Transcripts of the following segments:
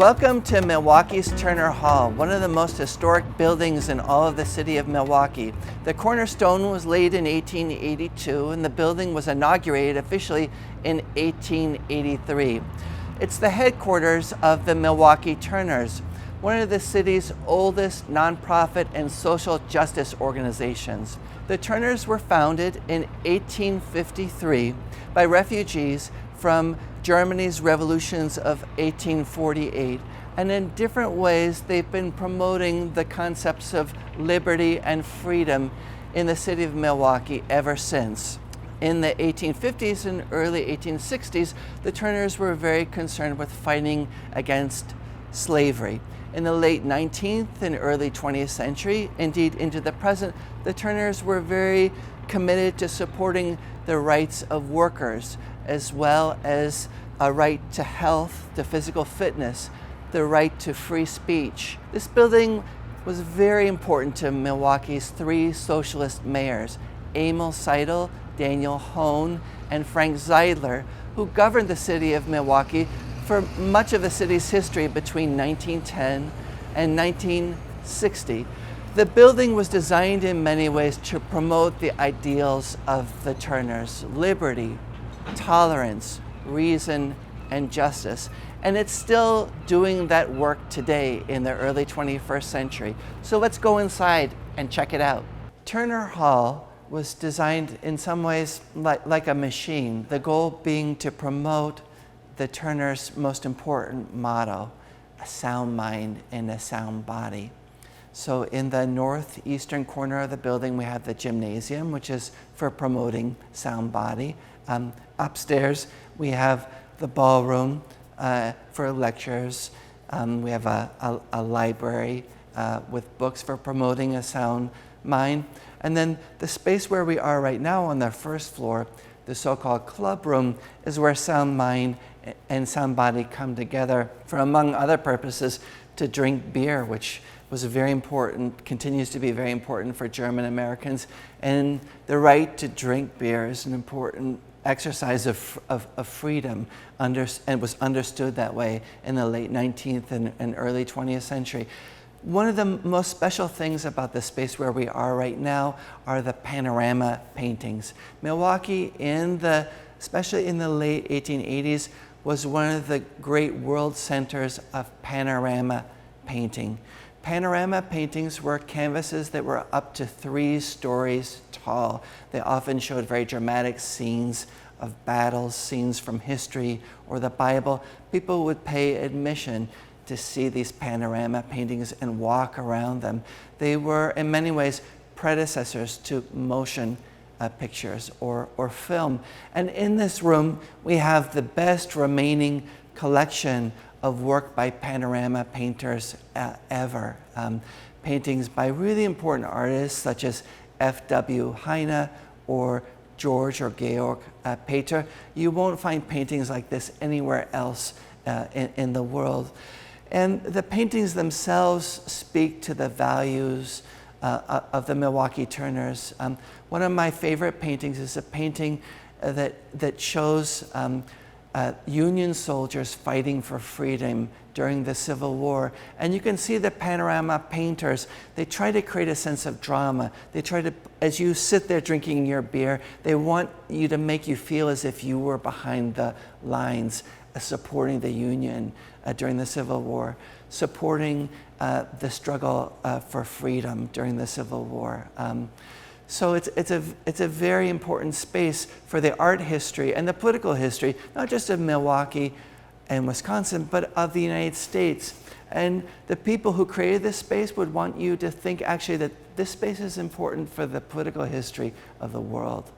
Welcome to Milwaukee's Turner Hall, one of the most historic buildings in all of the city of Milwaukee. The cornerstone was laid in 1882 and the building was inaugurated officially in 1883. It's the headquarters of the Milwaukee Turners, one of the city's oldest nonprofit and social justice organizations. The Turners were founded in 1853 by refugees from Germany's revolutions of 1848, and in different ways they've been promoting the concepts of liberty and freedom in the city of Milwaukee ever since. In the 1850s and early 1860s, the Turners were very concerned with fighting against slavery. In the late 19th and early 20th century, indeed into the present, the Turners were very committed to supporting the rights of workers, as well as a right to health, to physical fitness, the right to free speech. This building was very important to Milwaukee's three socialist mayors, Emil Seidel, Daniel Hone, and Frank Zeidler, who governed the city of Milwaukee for much of the city's history between 1910 and 1960. The building was designed in many ways to promote the ideals of the Turners: liberty, tolerance, reason, and justice. And it's still doing that work today in the early 21st century. So let's go inside and check it out. Turner Hall was designed in some ways like a machine, the goal being to promote the Turners' most important motto: a sound mind and a sound body. So in the northeastern corner of the building, we have the gymnasium, which is for promoting sound body. Upstairs, we have the ballroom for lectures. We have a library with books for promoting a sound mind. And then the space where we are right now on the first floor, the so-called club room, is where sound mind and sound body come together for, among other purposes, to drink beer, which was very important, continues to be very important for German Americans. And the right to drink beer is an important exercise of freedom, and was understood that way in the late 19th and early 20th century. One of the most special things about the space where we are right now are the panorama paintings. Milwaukee, especially in the late 1880s, was one of the great world centers of panorama painting. Panorama paintings were canvases that were up to 3 stories tall. They often showed very dramatic scenes of battles, scenes from history or the Bible. People would pay admission to see these panorama paintings and walk around them. They were, in many ways, predecessors to motion pictures or film. And in this room, we have the best remaining collection of work by panorama painters ever. Paintings by really important artists such as F.W. Heine or George or Georg Peter. You won't find paintings like this anywhere else in the world. And the paintings themselves speak to the values of the Milwaukee Turners. One of my favorite paintings is a painting that shows Union soldiers fighting for freedom during the Civil War. And you can see the panorama painters, they try to create a sense of drama. They try to, as you sit there drinking your beer, they want you to make you feel as if you were behind the lines, supporting the Union during the Civil War, supporting the struggle for freedom during the Civil War. So it's a very important space for the art history and the political history, not just of Milwaukee and Wisconsin, but of the United States. And the people who created this space would want you to think actually that this space is important for the political history of the world.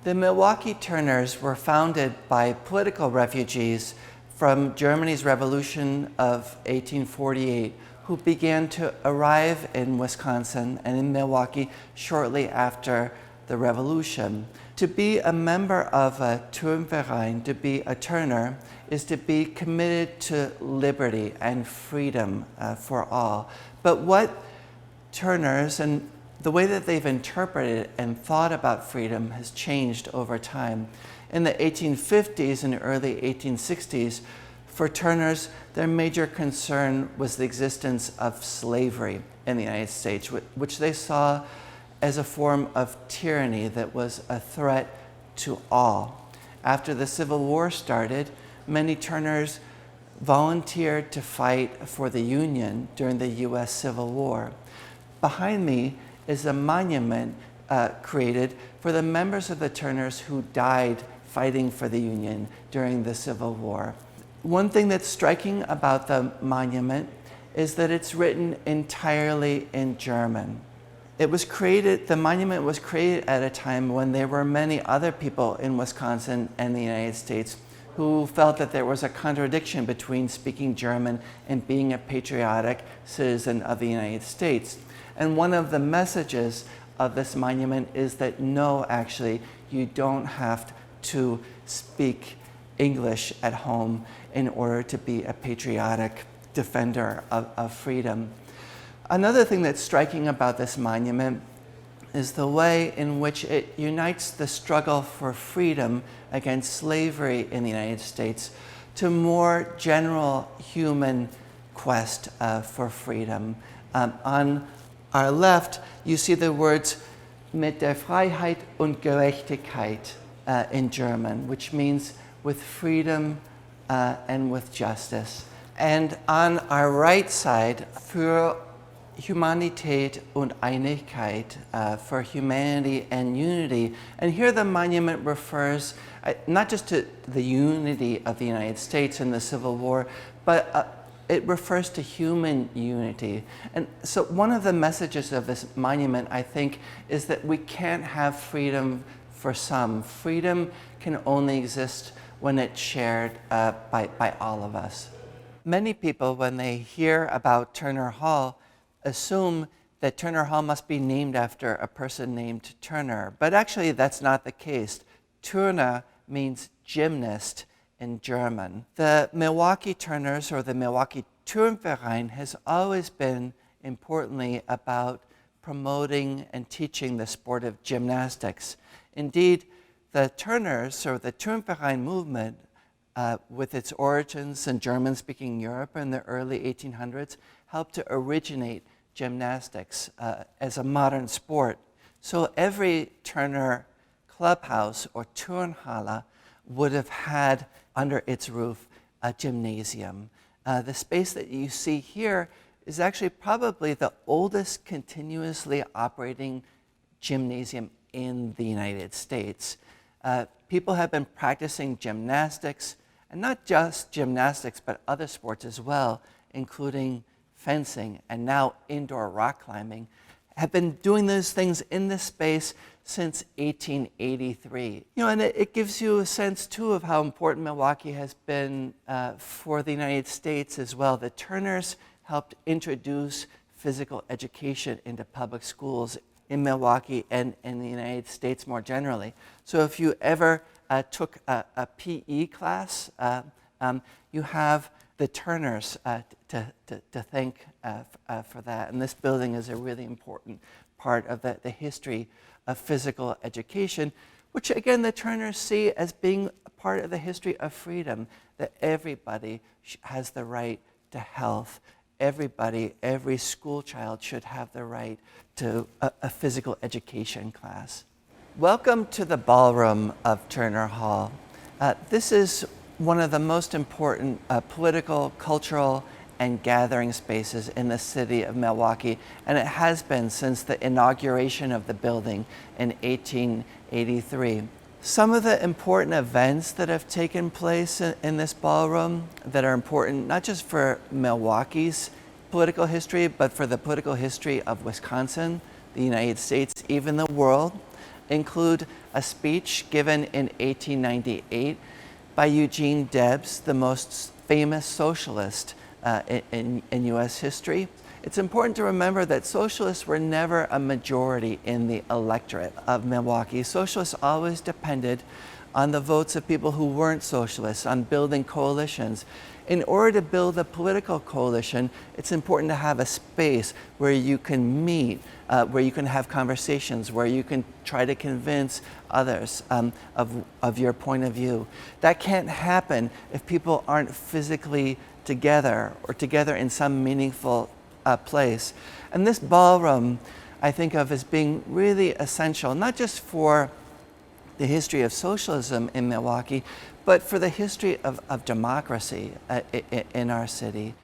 The Milwaukee Turners were founded by political refugees from Germany's Revolution of 1848, who began to arrive in Wisconsin and in Milwaukee shortly after the Revolution. To be a member of a Turnverein, to be a Turner, is to be committed to liberty and freedom for all. But what Turners and the way that they've interpreted and thought about freedom has changed over time. In the 1850s and early 1860s, For Turners, their major concern was the existence of slavery in the United States, which they saw as a form of tyranny that was a threat to all. After the Civil War started, many Turners volunteered to fight for the Union during the U.S. Civil War. Behind me is a monument created for the members of the Turners who died fighting for the Union during the Civil War. One thing that's striking about the monument is that it's written entirely in German. The monument was created at a time when there were many other people in Wisconsin and the United States who felt that there was a contradiction between speaking German and being a patriotic citizen of the United States. And one of the messages of this monument is that no, actually, you don't have to speak English at home in order to be a patriotic defender of freedom. Another thing that's striking about this monument is the way in which it unites the struggle for freedom against slavery in the United States to more general human quest for freedom. On our left, you see the words mit der Freiheit und Gerechtigkeit in German, which means with freedom and with justice. And on our right side, für Humanität und Einigkeit, for humanity and unity. And here the monument refers not just to the unity of the United States in the Civil War, but it refers to human unity. And so one of the messages of this monument, I think, is that we can't have freedom for some. Freedom can only exist when it's shared by all of us. Many people, when they hear about Turner Hall, assume that Turner Hall must be named after a person named Turner, but actually that's not the case. Turner means gymnast in German. The Milwaukee Turners, or the Milwaukee Turnverein, has always been importantly about promoting and teaching the sport of gymnastics. Indeed, the Turners, or the Turnverein movement, with its origins in German-speaking Europe in the early 1800s, helped to originate gymnastics as a modern sport. So every Turner clubhouse or Turnhalle would have had under its roof a gymnasium. The space that you see here is actually probably the oldest continuously operating gymnasium in the United States. People have been practicing gymnastics, and not just gymnastics, but other sports as well, including fencing and now indoor rock climbing, have been doing those things in this space since 1883. And it gives you a sense too of how important Milwaukee has been for the United States as well. The Turners helped introduce physical education into public schools in Milwaukee and in the United States more generally. So if you ever took a PE class, you have the Turners to thank for that. And this building is a really important part of the history of physical education, which again the Turners see as being a part of the history of freedom, that everybody has the right to health. Everybody, every school child should have the right to a physical education class. Welcome to the ballroom of Turner Hall. This is one of the most important political, cultural, and gathering spaces in the city of Milwaukee, and it has been since the inauguration of the building in 1883. Some of the important events that have taken place in this ballroom that are important not just for Milwaukee's political history, but for the political history of Wisconsin, the United States, even the world, include a speech given in 1898 by Eugene Debs, the most famous socialist in U.S. history. It's important to remember that socialists were never a majority in the electorate of Milwaukee. Socialists always depended on the votes of people who weren't socialists, on building coalitions. In order to build a political coalition, it's important to have a space where you can meet, where you can have conversations, where you can try to convince others of your point of view. That can't happen if people aren't physically together or together in some meaningful place. And this ballroom I think of as being really essential, not just for the history of socialism in Milwaukee, but for the history of democracy in our city.